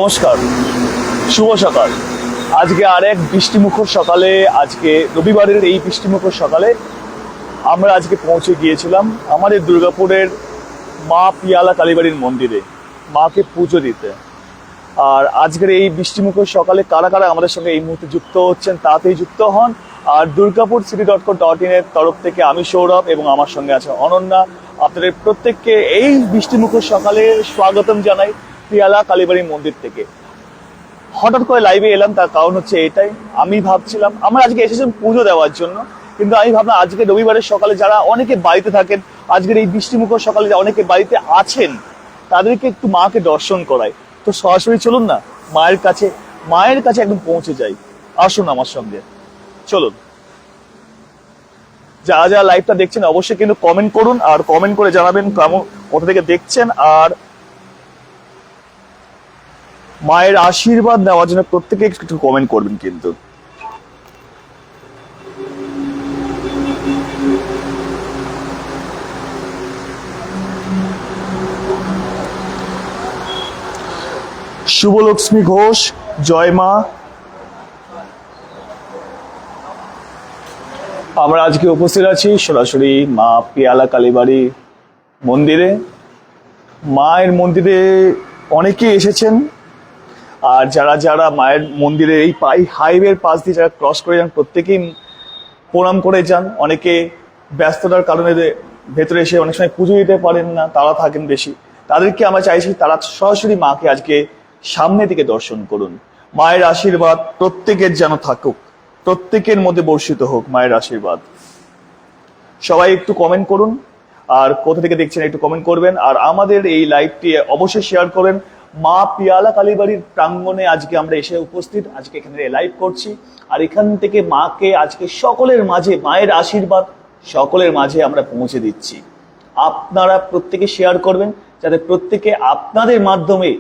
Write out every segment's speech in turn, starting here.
নমস্কার, শুভ সকাল। আজকে আরেক বৃষ্টিমুখর সকালে, আজকে রবিবারের এই বৃষ্টিমুখর সকালে আমরা আজকে পৌঁছে গিয়েছিলাম আমাদের দুর্গাপুরের মা পিয়ালা কালীবাড়ির মন্দিরে মাকে পুজো দিতে। আর আজকের এই বৃষ্টিমুখর সকালে কারা কারা আমাদের সঙ্গে এই মুহূর্তে যুক্ত হচ্ছেন তাতেই যুক্ত হন। আর durgapurcity.co.in এর তরফ থেকে আমি সৌরভ এবং আমার সঙ্গে আছে অনন্যা। আপনাদের প্রত্যেককে এই বৃষ্টিমুখর সকালে স্বাগতম জানাই পিয়ালা কালীবাড়ির মন্দির থেকে। হঠাৎ করে লাইভে এলাম, তার কারণ হচ্ছে এটাই, আমি ভাবছিলাম আমরা আজকে এসেছিলাম পুজো দেওয়ার জন্য, কিন্তু আমি ভাবলাম আজকে রবিবারের সকালে যারা অনেকে বাড়িতে থাকেন, আজকের এই বৃষ্টিমুখর সকালে অনেকে বাড়িতে আছেন, তাদেরকে একটু মাকে দর্শন করাই। তো সরাসরি চলুন না মায়ের কাছে একদম পৌঁছে যাই। আসুন আমার সঙ্গে, চলুন। যারা যারা লাইভটা দেখছেন অবশ্যই কিন্তু কমেন্ট করুন, আর কমেন্ট করে জানাবেন কেমন, কোথা থেকে দেখছেন, আর মায়ের আশীর্বাদ নেওয়ার জন্য প্রত্যেকে একটু কমেন্ট করবেন কিন্তু। শুভলক্ষ্মী ঘোষ, জয় মা। আমরা আজকে উপস্থিত আছি সরাসরি মা পিয়ালা কালীবাড়ি মন্দিরে। মায়ের মন্দিরে অনেকেই এসেছেন, আর যারা যারা মায়ের মন্দিরে এই হাইওয়ের পাশ দিয়ে যারা ক্রস করে যান প্রত্যেকেই প্রণাম করে যান। অনেকে ব্যস্ততার কারণে ভেতরে এসে অনেক সময় পুজো দিতে পারেন না, তারা থাকেন বেশি, তাদেরকে আমরা চাইছি তারা সরাসরি মাকে আজকে সামনে থেকে দর্শন করুন। মায়ের আশীর্বাদ প্রত্যেকের যেন থাকুক, প্রত্যেকের মধ্যে বর্ষিত হোক মায়ের আশীর্বাদ। সবাই একটু কমেন্ট করুন, আর কোথা থেকে দেখছেন একটু কমেন্ট করবেন, আর আমাদের এই লাইভটি অবশ্যই শেয়ার করেন। মা পিয়ালা কালীবাড়ির প্রাঙ্গণে আজকে আমরা এসে উপস্থিত, আজকে এখানে লাইভ করছি, আর এখান থেকে মাকে আজকে সকলের মাঝে, মায়ের আশীর্বাদ সকলের মাঝে আমরা পৌঁছে দিচ্ছি। আপনারা প্রত্যেকে শেয়ার করবেন, যাতে প্রত্যেকে আপনাদের মাধ্যমে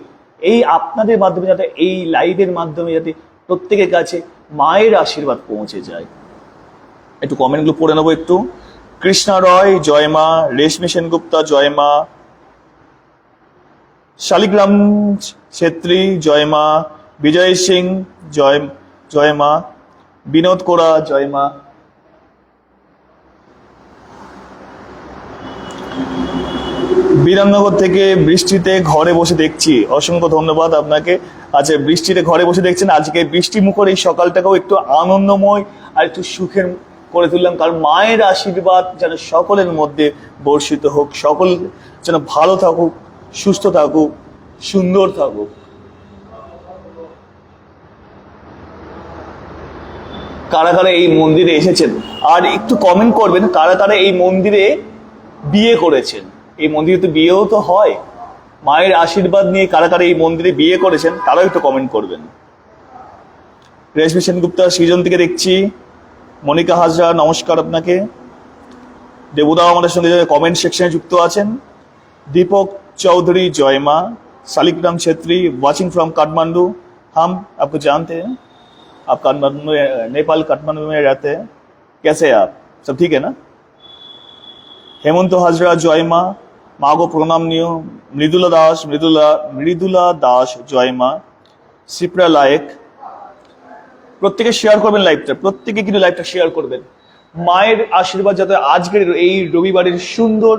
যাতে এই লাইভের মাধ্যমে যাতে প্রত্যেকের কাছে মায়ের আশীর্বাদ পৌঁছে যায়। একটু কমেন্টগুলো পড়ে নেবো একটু। কৃষ্ণা রয়, জয় মা। রেশমি সেনগুপ্তা, জয় মা। শালিগ্রাম ছেত্রী, জয় মা। বিজয় সিং, জয় মা। বিনোদ কোরা, জয় মা। বিরামনগর থেকে বৃষ্টিতে ঘরে বসে দেখছি, অসংখ্য ধন্যবাদ আপনাকে। আচ্ছা, বৃষ্টিতে ঘরে বসে দেখছেন, আজকে বৃষ্টিমুখর এই সকালটাকেও একটু আনন্দময় আর একটু সুখের করে তুললাম, কারণ মায়ের আশীর্বাদ যেন সকলের মধ্যে বর্ষিত হোক, সকল যেন ভালো থাকুক, সুস্থ থাকুক, সুন্দর থাকুক। কারা কারা এই মন্দিরে এসেছেন, আর একটু কমেন্ট করবেন কারা কারা এই মন্দিরে বিয়ে করেছেন। এই মন্দিরে তো বিয়েও তো হয়, মায়ের আশীর্বাদ নিয়ে কারা কারা এই মন্দিরে বিয়ে করেছেন তারাও একটু কমেন্ট করবেন। রেশমি সেনগুপ্তা সৃজন থেকে দেখছি। মনিকা হাজরা, নমস্কার আপনাকে। দেবুদাও আমাদের সঙ্গে কমেন্ট সেকশনে যুক্ত আছেন। दीपक चौधरी, जय माँ। Shaligram Chhetri, watching from Kathmandu. हम आपको जानते हैं, आप काठमांडू में, नेपाल काठमांडू में रहते हैं। कैसे हैं आप? सब ठीक है ना? हेमंत हाजरा, जय माँ। माँ को प्रणाम नियो। मृदुला दास, जय माँ। सिप्रा लायक। প্রত্যেকে শেয়ার করবেন লাইভটা, প্রত্যেকে কিন্তু লাইভটা শেয়ার করবেন। মায়ের আশীর্বাদ যাতে আজকের এই রবিবারের সুন্দর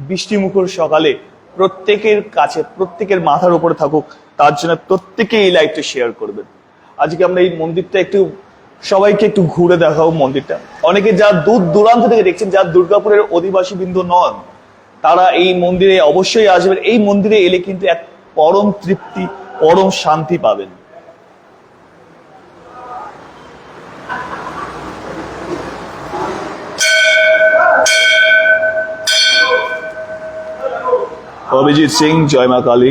বৃষ্টিমুখর সকালে প্রত্যেকের কাছে, প্রত্যেকের মাথার উপরে থাকুক, তার জন্য প্রত্যেকে এই লাইভটা শেয়ার করবেন। আজকে আমরা এই মন্দিরটা একটু সবাইকে একটু ঘুরে দেখাবো মন্দিরটা। অনেকে যা দূর দূরান্ত থেকে দেখছেন, যা দুর্গাপুরের অধিবাসী বিন্দু নন, তারা এই মন্দিরে অবশ্যই আসবেন। এই মন্দিরে এলে কিন্তু এক পরম তৃপ্তি, পরম শান্তি পাবেন। অভিজিৎ সিং, জয় মা কালী।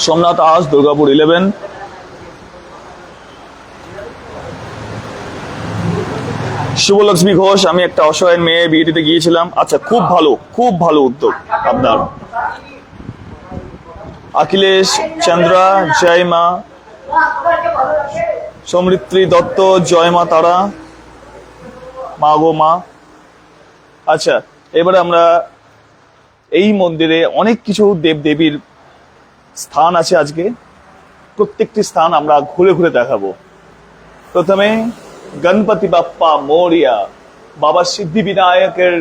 সোমনাথ আস, দুর্গাপুর 11। শুভলক্ষ্মী ঘোষ, আমি একটা অসহায় মেয়ে বিয়ে দিতে গিয়েছিলাম। আচ্ছা, খুব ভালো উদ্যোগ আপনার। अखिलेश चंद्रा, जय माँ। সমৃদ্ধি দত্ত, জয় মা তারা, মা গো মা। আচ্ছা, এবারে আমরা এই মন্দিরে অনেক কিছু দেব দেবীর স্থান আছে। আজকে প্রত্যেকটি স্থান আমরা ঘুরে ঘুরে দেখাবো। প্রথমে গণপতি বাপ্পা মোরিয়া, বাবা সিদ্ধি বিনায়কের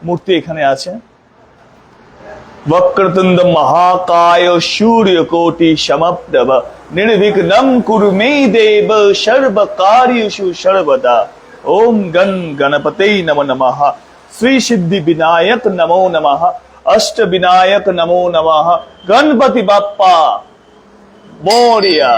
মূর্তি এখানে আছে। वक्रतुंड महाकाय सूर्यकोटि समप्रभ निर्विघ्नं कुरु मे देव सर्वकार्येषु सर्वदा। ओम गण गणपते नमो नमः। श्री सिद्धि विनायक नमो नमः। अष्ट विनायक नमो नमः। गणपति बाप्पा मोरिया।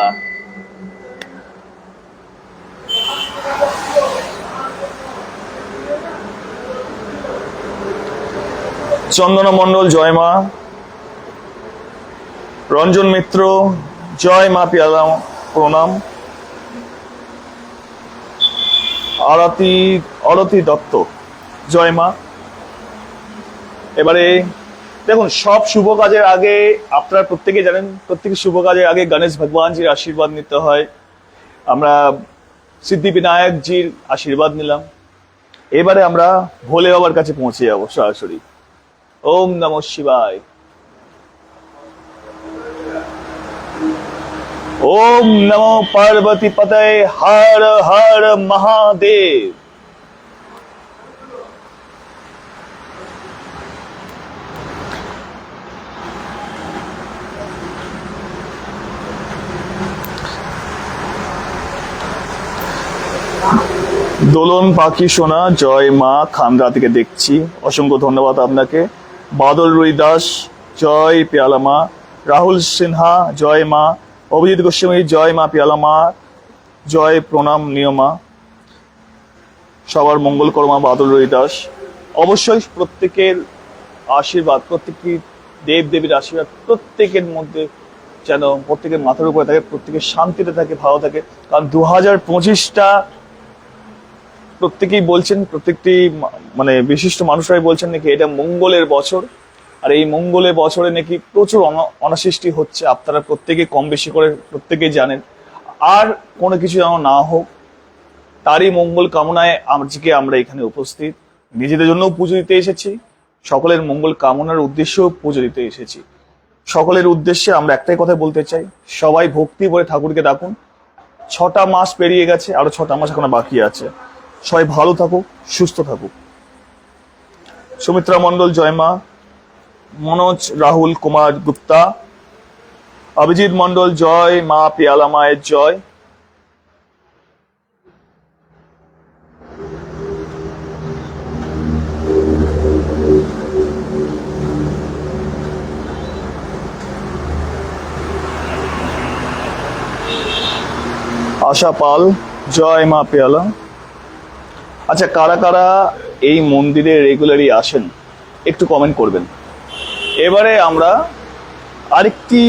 চন্দনা মন্ডল, জয় মা। রঞ্জন মিত্র, জয় মা পিয়ালা, প্রণাম। আরতি দত্ত, জয় মা। এবারে দেখুন, সব শুভ কাজের আগে আপনারা প্রত্যেকে জানেন, প্রত্যেক শুভ কাজের আগে গণেশ ভগবানজির আশীর্বাদ নিতে হয়। আমরা সিদ্ধি বিনায়কজির আশীর্বাদ নিলাম। এবারে আমরা ভোলে বাবার কাছে পৌঁছে যাবো সরাসরি। ओम नमो शिवाय। ओम नमो पार्वती पतये हर हर महादेव। দোলন পাখি সোনা, জয় মা, খানরা থেকে দেখছি, অসংখ্য ধন্যবাদ আপনাকে। বাদল রুই দাস, জয় পিয়ালা মা। রাহুল সিনহা, জয় মা। অভিজিৎ গোস্বামী, জয় মা পিয়ালা মা, জয় প্রণাম নিয়মা। সবার মঙ্গল করমা বাদল রুই দাস। অবশ্যই প্রত্যেকের আশীর্বাদ, প্রত্যেকটি দেব দেবীর আশীর্বাদ প্রত্যেকের মধ্যে যেন প্রত্যেকের মাথার উপরে থাকে, প্রত্যেকের শান্তিতে থাকে, ভালো থাকে। কারণ 2025টা প্রত্যেকেই বলছেন, প্রত্যেকটি মানে বিশিষ্ট মানুষরাই বলছেন নাকি এটা মঙ্গলের বছর। আর এই মঙ্গলের বছরে নাকি প্রচুর অনাসৃষ্টি হচ্ছে, আপনারা প্রত্যেকে কম বেশি করে প্রত্যেকেই জানেন। আর কোনো কিছু যেন না হোক, তারই মঙ্গল কামনায় আজকে আমরা এখানে উপস্থিত। নিজেদের জন্যও পুজো দিতে এসেছি, সকলের মঙ্গল কামনার উদ্দেশ্যেও পুজো দিতে এসেছি। সকলের উদ্দেশ্যে আমরা একটাই কথা বলতে চাই, সবাই ভক্তি ভরে ঠাকুরকে ডাকুন। 6টা মাস পেরিয়ে গেছে, আরো 6টা মাস এখনো বাকি আছে। সবাই ভালো থাকুক, সুস্থ থাকুক। সুমিত্রা মন্ডল, জয় মা। মনোজ রাহুল কুমার গুপ্তা, অভিজিৎ মন্ডল, জয় মা পিয়ালা মায়ের জয়। আশা পাল, জয় মা পিয়ালা। আচ্ছা, কারা কারা এই মন্দিরে রেগুলারই আসেন একটু কমেন্ট করবেন। এবারে আমরা আরেকটি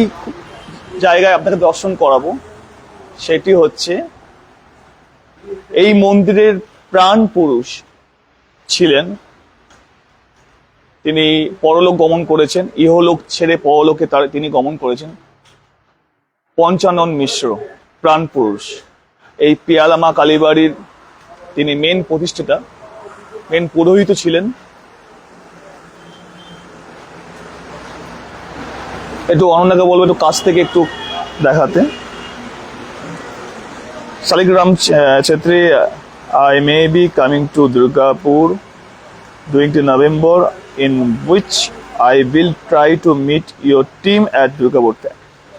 জায়গায় আপনাকে দর্শন করাবো, সেটি হচ্ছে এই মন্দিরের প্রাণ পুরুষ ছিলেন, তিনি পরলোক গমন করেছেন, ইহলোক ছেড়ে পরলোকে তিনি গমন করেছেন। পঞ্চানন মিশ্র, প্রাণ পুরুষ, এই পিয়ালা মা কালীবাড়ির তিনি মেন প্রতিষ্ঠাতা, মেন পুরোহিত ছিলেন। একটু অনন্যাকে বলবো একটু কাছ থেকে একটু দেখাতে। Shaligram Chhetri, I may be coming to Durgapur during the November, in which I will try to meet your team at Durgapur.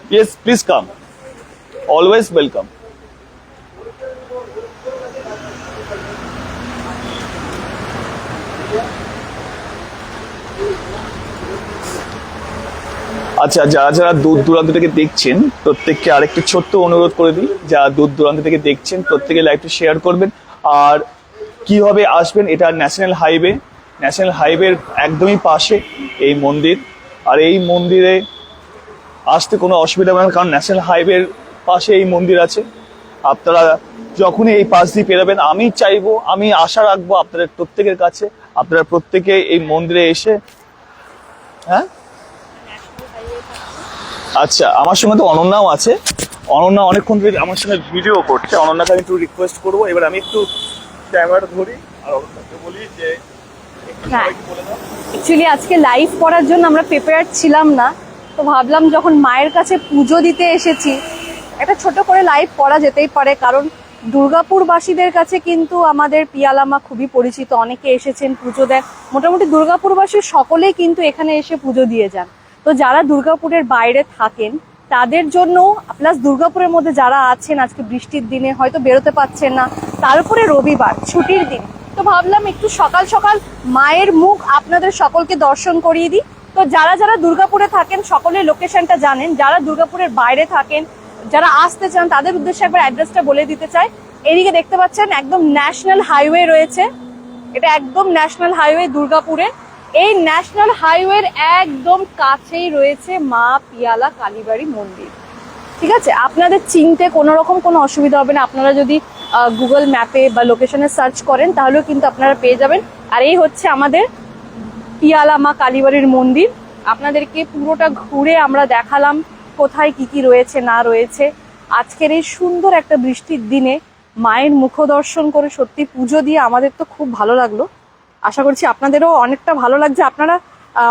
Yes, please come. Always welcome. আচ্ছা, যারা যারা দূর দূরান্ত থেকে দেখছেন প্রত্যেককে আরেকটি ছোট্ট অনুরোধ করে দিই, যারা দূর দূরান্ত থেকে দেখছেন প্রত্যেকে লাইভটি শেয়ার করবেন। আর কিভাবে আসবেন, এটা ন্যাশনাল হাইওয়ে, ন্যাশনাল হাইওয়ের একদমই পাশে এই মন্দির। আর এই মন্দিরে আসতে কোনো অসুবিধা হবে না, কারণ ন্যাশনাল হাইওয়ের পাশে এই মন্দির আছে। আপনারা যখনই এই পাশ দিয়ে পেরোবেন, আমি চাইবো, আমি আশা রাখবো আপনাদের প্রত্যেকের কাছে, আপনারা প্রত্যেকে এই মন্দিরে এসে, হ্যাঁ আচ্ছা, আমার সঙ্গে তো অনন্যাও আছে, অনন্যা অনেকক্ষণ ধরে আমার সঙ্গে ভিডিও করছে, অনন্যাকে আমি একটু রিকোয়েস্ট করবো, এবার আমি একটু ক্যামেরাটা ধরি আর অনন্যাকে বলি যে একটু সবাইকে বলে দাও। অ্যাকচুয়ালি আজকে লাইভ করার জন্য আমরা প্রিপেয়ার ছিলাম না, তো ভাবলাম যখন মায়ের কাছে পুজো দিতে এসেছি একটা ছোট করে লাইভ করা যেতেই পারে, কারণ দুর্গাপুরবাসীদের কাছে কিন্তু আমাদের পিয়ালা মা খুবই পরিচিত। অনেকে এসেছেন পুজো দেন, মোটামুটি দুর্গাপুরবাসীর সকলেই কিন্তু এখানে এসে পুজো দিয়ে যান। তো যারা দুর্গাপুরের বাইরে থাকেন তাদের জন্য, প্লাস দুর্গাপুরের মধ্যে যারা আছেন আজকে বৃষ্টির দিনে হয়তো বেরোতে পারছেন না, তার উপরে রবিবার ছুটির দিন, তো ভাবলাম একটু সকাল সকাল মায়ের মুখ আপনাদের সকলকে দর্শন করিয়ে দিই। তো যারা যারা দুর্গাপুরে থাকেন সকলের লোকেশনটা জানেন, যারা দুর্গাপুরের বাইরে থাকেন যারা আসতে চান তাদের উদ্দেশ্যে একবার অ্যাড্রেসটা বলে দিতে চাই। এদিকে দেখতে পাচ্ছেন একদম ন্যাশনাল হাইওয়ে রয়েছে, এটা একদম ন্যাশনাল হাইওয়ে দুর্গাপুরে। এই ন্যাশনাল হাইওয়ের একদম কাছেই রয়েছে মা পিয়ালা কালীবাড়ি মন্দির। ঠিক আছে, আপনাদের চিনতে কোনো রকম কোনো অসুবিধা হবে না। আপনারা যদি গুগল ম্যাপে বা লোকেশনে সার্চ করেন তাহলেও কিন্তু আপনারা পেয়ে যাবেন। আর এই হচ্ছে আমাদের পিয়ালা মা কালীবাড়ির মন্দির। আপনাদেরকে পুরোটা ঘুরে আমরা দেখালাম কোথায় কি কি রয়েছে না রয়েছে। আজকের এই সুন্দর একটা বৃষ্টির দিনে মায়ের মুখ দর্শন করে সত্যি পুজো দিয়ে আমাদের তো খুব ভালো লাগলো। আশা করছি আপনাদেরও অনেকটা ভালো লাগছে। আপনারা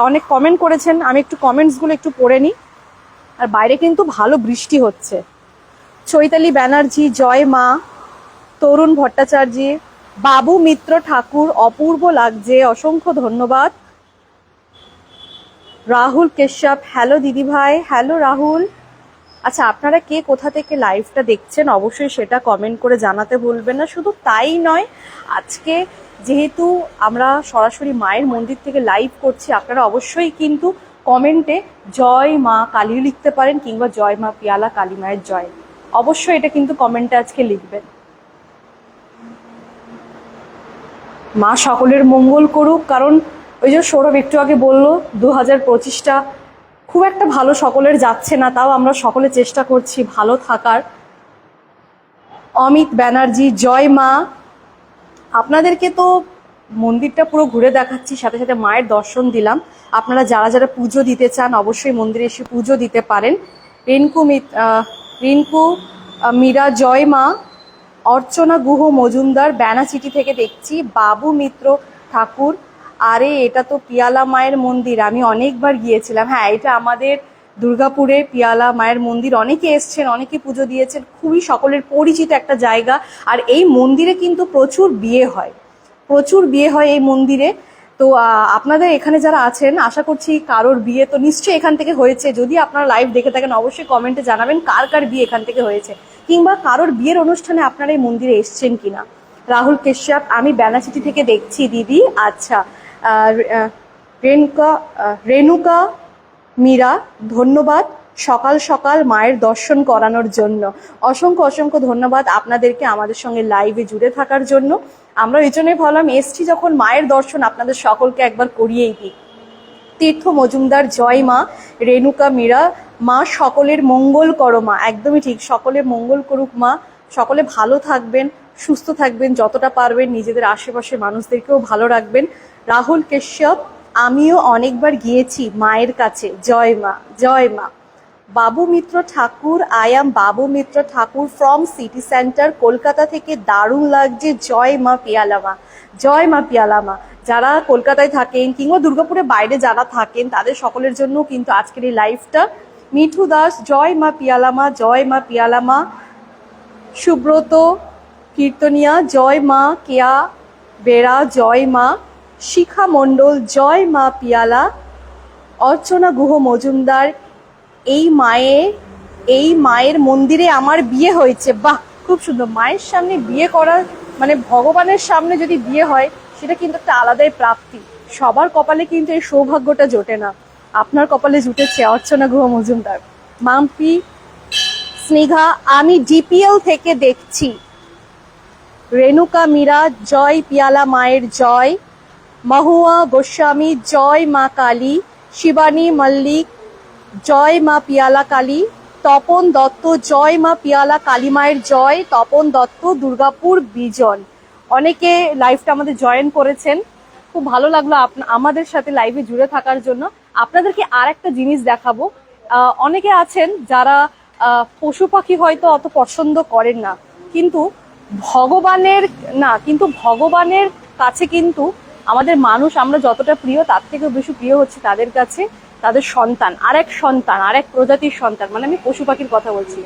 অনেক কমেন্ট করেছেন, আমি একটু কমেন্টসগুলো একটু পড়ে নিই। আর বাইরে কিন্তু ভালো বৃষ্টি হচ্ছে। চৈতালি ব্যানার্জি জয় মা, তরুণ ভট্টাচার্য, বাবু মিত্র ঠাকুর অপূর্ব লাগছে, অসংখ্য ধন্যবাদ। রাহুল কেশব, হ্যালো দিদি ভাই, হ্যালো রাহুল। আচ্ছা, আপনারা কে কোথা থেকে লাইভটা দেখছেন অবশ্যই সেটা কমেন্ট করে জানাতে ভুলবেন না। শুধু তাই নয়, আজকে যেহেতু আমরা সরাসরি মায়ের মন্দির থেকে লাইভ করছি, আপনারা অবশ্যই কিন্তু কমেন্টে জয় মা কালী লিখতে পারেন, কিংবা জয় মা পিয়ালা কালী মায়ের জয়, অবশ্যই এটা কিন্তু কমেন্টে আজকে লিখবেন। মা সকলের মঙ্গল করুক, কারণ ওই যে সৌরভ একটু আগে বললো 2025টা খুব একটা ভালো সকলের যাচ্ছে না, তাও আমরা সকলে চেষ্টা করছি ভালো থাকার। অমিত ব্যানার্জি জয় মা। আপনাদেরকে তো মন্দিরটা পুরো ঘুরে দেখাচ্ছি, সাথে সাথে মায়ের দর্শন দিলাম। আপনারা যারা যারা পুজো দিতে চান অবশ্যই মন্দিরে এসে পুজো দিতে পারেন। রিঙ্কু মীরা জয় মা। অর্চনা গুহ মজুমদার ব্যানাচিটি থেকে দেখছি। বাবু মিত্র ঠাকুর, আরে এটা তো পিয়ালা মায়ের মন্দির, আমি অনেকবার গিয়েছিলাম। হ্যাঁ, এটা আমাদের দুর্গাপুরে পিয়ালা মায়ের মন্দির, অনেকে এসছেন, অনেকে পুজো দিয়েছেন, খুবই সকলের পরিচিত একটা জায়গা। আর এই মন্দিরে কিন্তু প্রচুর বিয়ে হয়, প্রচুর বিয়ে হয় এই মন্দিরে। তো আপনাদের এখানে যারা আছেন আশা করছি কারোর বিয়ে তো নিশ্চয়ই এখান থেকে হয়েছে। যদি আপনারা লাইভ দেখে থাকেন অবশ্যই কমেন্টে জানাবেন কার কার বিয়ে এখান থেকে হয়েছে, কিংবা কারোর বিয়ের অনুষ্ঠানে আপনারা এই মন্দিরে এসছেন কিনা। রাহুল কেশব, আমি ব্যানাচিটি থেকে দেখছি দিদি। আচ্ছা, রেণুকা মীরা, ধন্যবাদ সকাল সকাল মায়ের দর্শন করানোর জন্য। অসংখ্য অসংখ্য ধন্যবাদ আপনাদেরকে আমাদের সঙ্গে লাইভে জুড়ে থাকার জন্য। আমরা এই জন্যই ভাবলাম এসছি যখন মায়ের দর্শন আপনাদের সকলকে একবার করিয়েই দিই। তীর্থ মজুমদার জয় মা। রেণুকা মীরা, মা সকলের মঙ্গল করো মা। একদমই ঠিক, সকলের মঙ্গল করুক মা। সকলে ভালো থাকবেন, সুস্থ থাকবেন, যতটা পারবেন নিজেদের আশেপাশের মানুষদেরকেও ভালো রাখবেন। রাহুল কেশব, আমিও অনেকবার গিয়েছি মায়ের কাছে, জয় মা জয় মা। বাবু মিত্র ঠাকুর, I am Babu Mitra Thakur from city centre Kolkata থেকে, দারুণ লাগছে, জয় মা পিয়ালা মা, জয় মা পিয়ালা মা। যারা কলকাতায় থাকেন কিংবা দুর্গাপুরের বাইরে যারা থাকেন তাদের সকলের জন্য কিন্তু আজকের এই লাইভটা। মিঠু দাস, জয় মা পিয়ালা মা, জয় মা পিয়ালা মা। সুব্রত কীর্তনিয়া, জয় মা। কেয়া বেড়া, জয় মা। শিখা মণ্ডল, জয় মা পিয়ালা। অর্চনা গুহ মজুমদার, এই মায়ের মন্দিরে আমার বিয়ে হয়েছে। বাহ, খুব সুন্দর। মায়ের সামনে বিয়ে করার মানে ভগবানের সামনে যদি বিয়ে হয় সেটা কিন্তু একটা আলাদাই প্রাপ্তি। সবার কপালে কিন্তু এই সৌভাগ্যটা জোটে না, আপনার কপালে জুটেছে। অর্চনা গুহ মজুমদার। মাম্পি স্নেহা, আমি ডিপিএল থেকে দেখছি। রেণুকা মীরা, জয় পিয়ালা মায়ের জয়। মহুয়া গোস্বামী, জয় মা কালী। শিবানী মল্লিক, জয় মা পিয়ালা কালী। তপন দত্ত, জয় মা পিয়ালা কালী মায়ের জয়। তপন দত্ত, দুর্গাপুর বিজন। অনেকে লাইভটা আমাদের জয়েন করেছেন, খুব ভালো লাগলো আমাদের সাথে লাইভে জুড়ে থাকার জন্য। আপনাদেরকে আর একটা জিনিস দেখাবো। অনেকে আছেন যারা পশু পাখি হয়তো অত পছন্দ করেন না, কিন্তু ভগবানের কাছে কিন্তু আমাদের মানুষ আমরা যতটা প্রিয় তার থেকেও বেশি প্রিয় হচ্ছে তাদের কাছে তাদের সন্তান, আর এক প্রজাতির সন্তান, মানে আমি পশু পাখির কথা বলছি।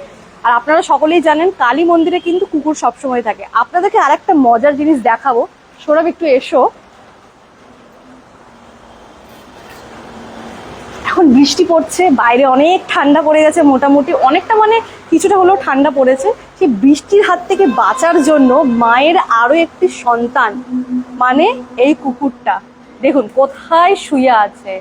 আর আপনারা সকলেই জানেন কালী মন্দিরে কিন্তু কুকুর সবসময় থাকে। আপনাদেরকে আর একটা মজার জিনিস দেখাবো। সৌরভ একটু এসো। এখন বৃষ্টি পড়ছে, বাইরে অনেক ঠান্ডা পড়ে গেছে, মোটামুটি অনেকটা, মানে কিছুটা হলেও ঠান্ডা পড়েছে। সেই বৃষ্টির হাত থেকে বাঁচার জন্য মায়ের আরো একটি সন্তান, মানে এই কুকুরটা দেখুন কোথায় শুয়ে আছে।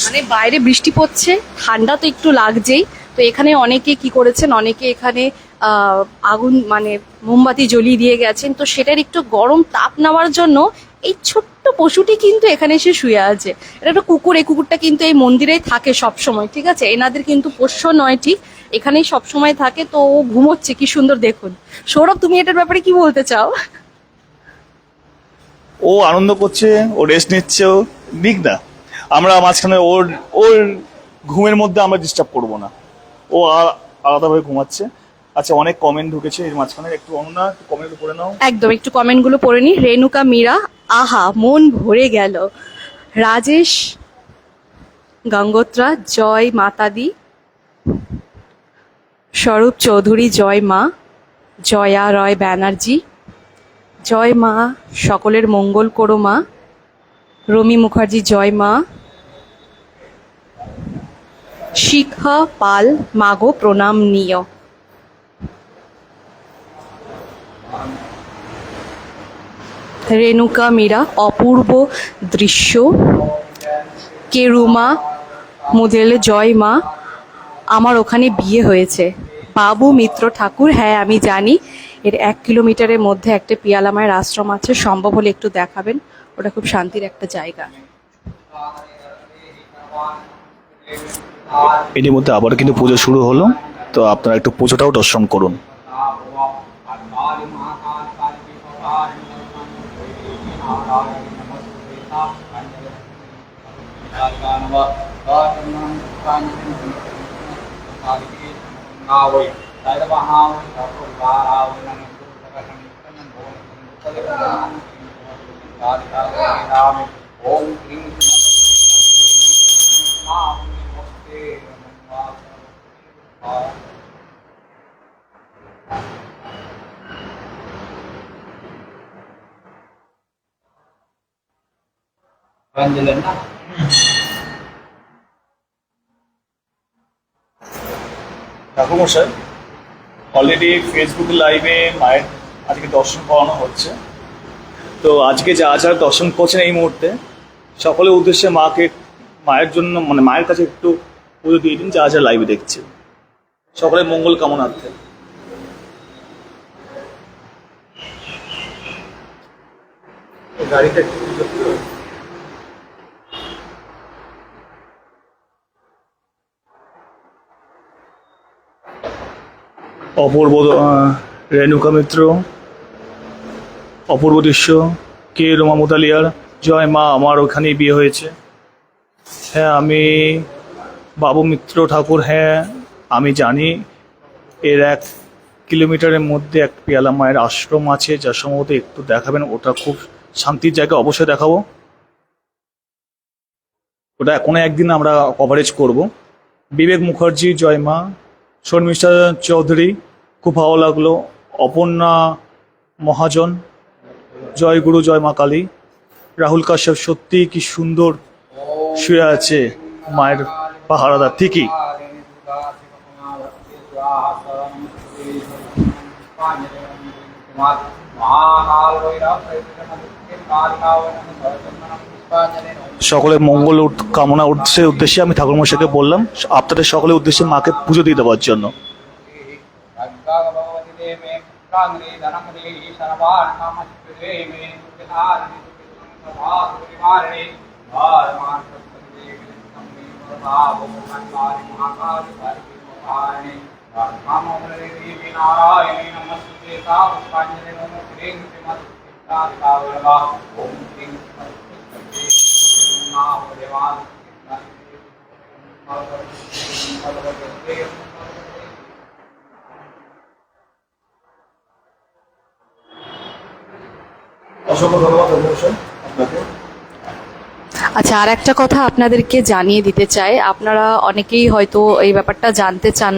মানে বাইরে বৃষ্টি পড়ছে, ঠান্ডা তো একটু লাগছেই। তো এখানে অনেকে কি করেছেন, অনেকে এখানে আগুন মানে মোমবাতি জ্বলিয়ে দিয়ে গেছেন। তো সেটার একটু গরম তাপ নেওয়ার জন্য এই ছোট্ট পশুটি কিন্তু এখানে এসে শুয়ে আছে। এটা একটা কুকুর, এই কুকুরটা কিন্তু এই মন্দিরেই থাকে সব সময়, ঠিক আছে? এনাদের কিন্তু পোষ্য নয়, ঠিক এখানেই সব সময় থাকে। তো ও ঘুমোচ্ছে, কি সুন্দর দেখুন। সৌরভ, তুমি এটার ব্যাপারে কি বলতে চাও? ও আনন্দ করছে, ও রেস্ট নিচ্ছে, ও দিক না, আমরা মাঝখানে ওর ওর ঘুমের মধ্যে আমরা ডিস্টার্ব করবো না, ও আলাদাভাবে ঘুমাচ্ছে। আচ্ছা, অনেক কমেন্ট ঢুকেছে এর মাঝখানে, একটু অনন্যা একটু কমেন্ট পড়ে নাও। একদম, একটু কমেন্ট গুলো পড়ে নি। রেণুকা মীরা, আহা মন ভরে গেল। রাজেশ গঙ্গোত্রা, জয় মাতাদি। স্বরূপ চৌধুরী, জয় মা। জয়া রয় ব্যানার্জি, জয় মা, সকলের মঙ্গল করো মা। রমি মুখার্জি, জয় মা। শিখা পাল, মাগো প্রণাম নিয়। রেণুকা মীরা, অপূর্ব দৃশ্য। কেরুমা মুদেল, জয় মা, আমার ওখানে বিয়ে হয়েছে। বাবু মিত্র ঠাকুর, হ্যাঁ আমি জানি, এর 1 কিলোমিটারের মধ্যে একটা পিয়ালা মায়ের আশ্রম আছে, সম্ভব হলে একটু দেখাবেন, ওটা খুব শান্তির একটা জায়গা। এর মধ্যে আবার কিন্তু পুজো শুরু হলো, তো আপনারা একটু পুজোটাও দর্শন করুন। ঠাকুরমশাই, অলরেডি ফেসবুক লাইভে মায়ের আজকে দর্শন করানো হচ্ছে। তো আজকে যা যা দর্শন করছেন এই মুহূর্তে, সকলের উদ্দেশ্যে মায়ের জন্য, মানে মায়ের কাছে একটু পুজো দিয়ে দিন, যা যা লাইভে দেখছে, সকলের মঙ্গল কামনার্থে। গাড়িটা অপূর্ব রেণুকা মিত্র, অপূর্ব দৃশ্য। কে রোমা মুতালিয়ার, জয় মা, আমার ওখানেই বিয়ে হয়েছে। হ্যাঁ আমি বাবু মিত্র ঠাকুর, হ্যাঁ আমি জানি, এর 1 কিলোমিটারের মধ্যে এক পিয়ালা মায়ের আশ্রম আছে, যা সম্ভবত একটু দেখাবেন, ওটা খুব শান্তির জায়গা, অবশ্যই দেখাবো। ওটা কোনো একদিন আমরা কভারেজ করব। বিবেক মুখার্জি, জয় মা। শর্মিষ্ঠা চৌধুরী, খুব ভালো লাগলো। অপর্ণা মহাজন, জয় গুরু, জয় মা কালী। রাহুল কাশ্যপ, সত্যি কি সুন্দর শুয়ে আছে মায়ের পাহারাদার, ঠিকই। সকলের মঙ্গল কামনা উদ্দেশ্যে আমি ঠাকুরমশাইকে বললাম আপনাদের সকলের উদ্দেশ্যে মাকে পুজো দিয়ে দেওয়ার জন্য। অসংখ্য ধন্যবাদ অভিনব আপনাকে। আচ্ছা, আর একটা কথা আপনাদেরকে জানিয়ে দিতে চাই, আপনারা অনেকেই হয়তো এই ব্যাপারটা জানতে চান,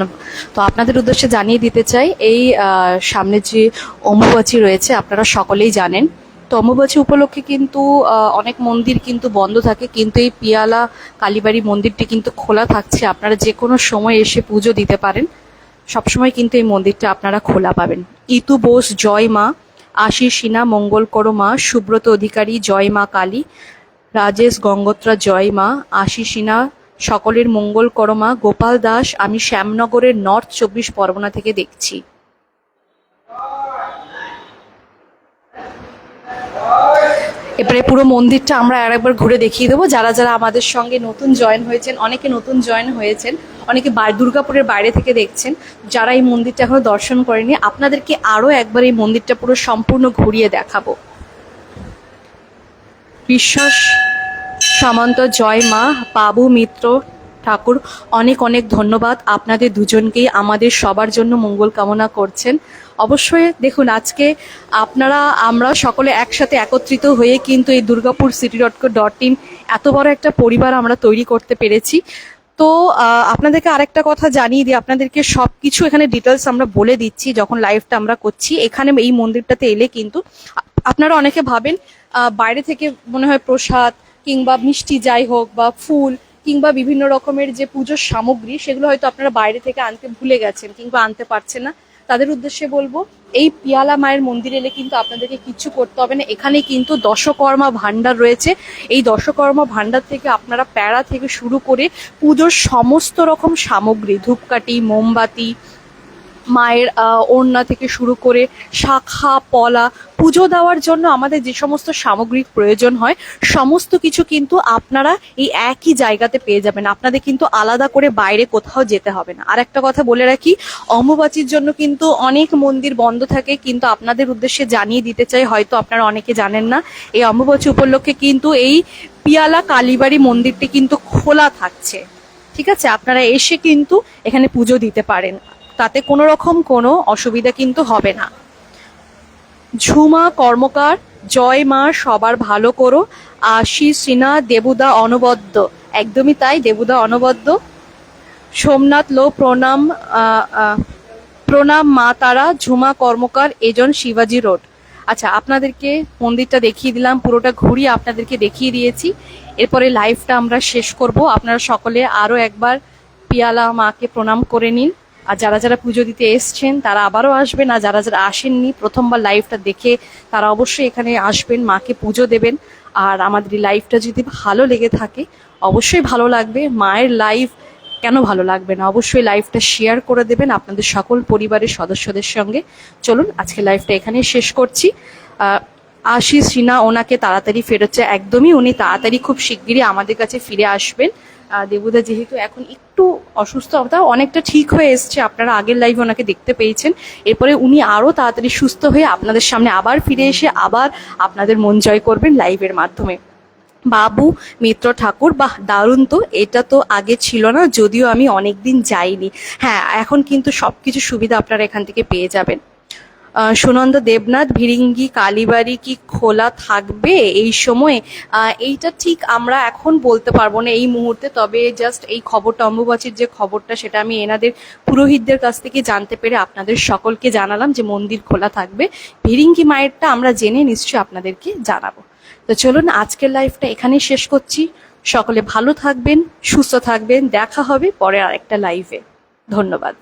তো আপনাদের উদ্দেশ্যে জানিয়ে দিতে চাই, এই সামনে যে অম্বুবাচী রয়েছে আপনারা সকলেই জানেন, তো অম্বুবাচী উপলক্ষে কিন্তু অনেক মন্দির কিন্তু বন্ধ থাকে, কিন্তু এই পিয়ালা কালীবাড়ি মন্দিরটি কিন্তু খোলা থাকছে। আপনারা যে কোনো সময় এসে পুজো দিতে পারেন, সবসময় কিন্তু এই মন্দিরটা আপনারা খোলা পাবেন। ইতু বোস জয় মা, আশিস সিনহা মঙ্গল করো মা, সুব্রত অধিকারী জয় মা কালী, রাজেশ গঙ্গোত্রা জয় মা, আশিস সিনহা সকলের মঙ্গল করো মা, গোপাল দাস আমি শ্যামনগরের নর্থ 24 পরগনা থেকে দেখছি। এবারে পুরো মন্দিরটা আমরা আরেকবার ঘুরে দেখিয়ে দেবো। যারা যারা আমাদের সঙ্গে নতুন জয়েন হয়েছেন, অনেকে নতুন জয়েন হয়েছেন, অনেকে দুর্গাপুরের বাইরে থেকে দেখছেন, যারা এই মন্দিরটা এখনো দর্শন করেনি, আপনাদেরকে আরও একবার এই মন্দিরটা পুরো সম্পূর্ণ ঘুরিয়ে দেখাবো। বিশ্বাস সামন্ত জয় মা, বাবু মিত্র ঠাকুর অনেক অনেক ধন্যবাদ আপনাদের দুজনকেই আমাদের সবার জন্য মঙ্গল কামনা করছেন। অবশ্যই দেখুন, আজকে আমরা সকলে একসাথে একত্রিত হয়ে কিন্তু এই দুর্গাপুর city.co.in এত বড় একটা পরিবার আমরা তৈরি করতে পেরেছি। তো আপনাদেরকে আরেকটা কথা জানিয়ে দিই, আপনাদেরকে সবকিছু এখানে ডিটেলস আমরা বলে দিচ্ছি যখন লাইভটা আমরা করছি। এখানে এই মন্দিরটাতে এলে কিন্তু আপনারা অনেকে ভাবেন বাইরে থেকে মনে হয় প্রসাদ কিংবা মিষ্টি যাই হোক বা ফুল কিংবা বিভিন্ন রকমের যে পুজোর সামগ্রী, সেগুলো হয়তো আপনারা বাইরে থেকে আনতে ভুলে গেছেন কিংবা আনতে পারছেন না। তাদের উদ্দেশ্যে বলবো, এই পিয়ালা মায়ের মন্দিরে এলে কিন্তু আপনাদেরকে কিচ্ছু করতে হবে না। এখানে কিন্তু দশকর্মা ভান্ডার রয়েছে। এই দশকর্মা ভান্ডার থেকে আপনারা প্যাড়া থেকে শুরু করে পুজোর সমস্ত রকম সামগ্রী, ধূপকাঠি, মোমবাতি, মায়ের ওড়না থেকে শুরু করে শাখা পলা, পুজো দেওয়ার জন্য আমাদের যে সমস্ত সামগ্রিক প্রয়োজন হয় সমস্ত কিছু কিন্তু আপনারা এই একই জায়গাতে পেয়ে যাবেন। আপনাদের কিন্তু আলাদা করে বাইরে কোথাও যেতে হবে না। আর একটা কথা বলে রাখি, অম্বুবাচীর জন্য কিন্তু অনেক মন্দির বন্ধ থাকে, কিন্তু আপনাদের উদ্দেশ্যে জানিয়ে দিতে চাই, হয়তো আপনারা অনেকে জানেন না, এই অম্বুবাচী উপলক্ষে কিন্তু এই পিয়ালা কালীবাড়ি মন্দিরটি কিন্তু খোলা থাকছে। ঠিক আছে, আপনারা এসে কিন্তু এখানে পুজো দিতে পারেন, তাতে কোনো রকম কোনো অসুবিধা কিন্তু হবে না। ঝুমা কর্মকার জয় মা সবার ভালো করো, আশিস সিনহা দেবুদা অনবদ্য, একদমই তাই, দেবুদা অনবদ্য। সোমনাথ লো প্রণাম, প্রণাম মা তারা, ঝুমা কর্মকার এজন শিবাজি রোড। আচ্ছা, আপনাদেরকে মন্দিরটা দেখিয়ে দিলাম, পুরোটা ঘুরিয়ে আপনাদেরকে দেখিয়ে দিয়েছি। এরপরে লাইভটা আমরা শেষ করব। আপনারা সকলে আরও একবার পিয়ালা মাকে প্রণাম করে নিন। আর যারা যারা পুজো দিতে এসছেন তারা আবারও আসবেন, আর যারা যারা আসেননি প্রথমবার লাইভটা দেখে তারা অবশ্যই এখানে আসবেন, মাকে পুজো দেবেন। আর আমাদের এই লাইভটা যদি ভালো লেগে থাকে, অবশ্যই ভালো লাগবে, মায়ের লাইভ কেন ভালো লাগবে না, অবশ্যই লাইভটা শেয়ার করে দেবেন আপনাদের সকল পরিবারের সদস্যদের সঙ্গে। চলুন আজকে লাইভটা এখানেই শেষ করছি। আশিস সিনহা ওনাকে তাড়াতাড়ি ফেরোচ্ছে, একদমই উনি তাড়াতাড়ি খুব শিগগিরই আমাদের কাছে ফিরে আসবেন। দেবুদা যেহেতু এখন একটু অসুস্থ, তাও অনেকটা ঠিক হয়ে এসছে, আপনারা আগের লাইভে ওনাকে দেখতে পেয়েছেন। এরপরে উনি আরও তাড়াতাড়ি সুস্থ হয়ে আপনাদের সামনে আবার ফিরে এসে আবার আপনাদের মন জয় করবেন লাইভের মাধ্যমে। বাবু মিত্র ঠাকুর, বাহ দারুণ, তো এটা তো আগে ছিল না, যদিও আমি অনেকদিন যাইনি। হ্যাঁ, এখন কিন্তু সবকিছু সুবিধা আপনারা এখান থেকে পেয়ে যাবেন। সুনন্দ দেবনাথ, ভিরিঙ্গি কালীবাড়ি কি খোলা থাকবে এই সময়? এইটা ঠিক আমরা এখন বলতে পারবো না এই মুহূর্তে, তবে জাস্ট এই খবরটা, অম্বুবাচীর যে খবরটা, সেটা আমি এনাদের পুরোহিতদের কাছ থেকে জানতে পেরে আপনাদের সকলকে জানালাম যে মন্দির খোলা থাকবে। ভিরিঙ্গি মায়েরটা আমরা জেনে নিশ্চয়ই আপনাদেরকে জানাবো। তো চলুন আজকের লাইভটা এখানেই শেষ করছি। সকলে ভালো থাকবেন, সুস্থ থাকবেন, দেখা হবে পরে আরেকটা লাইভে। ধন্যবাদ।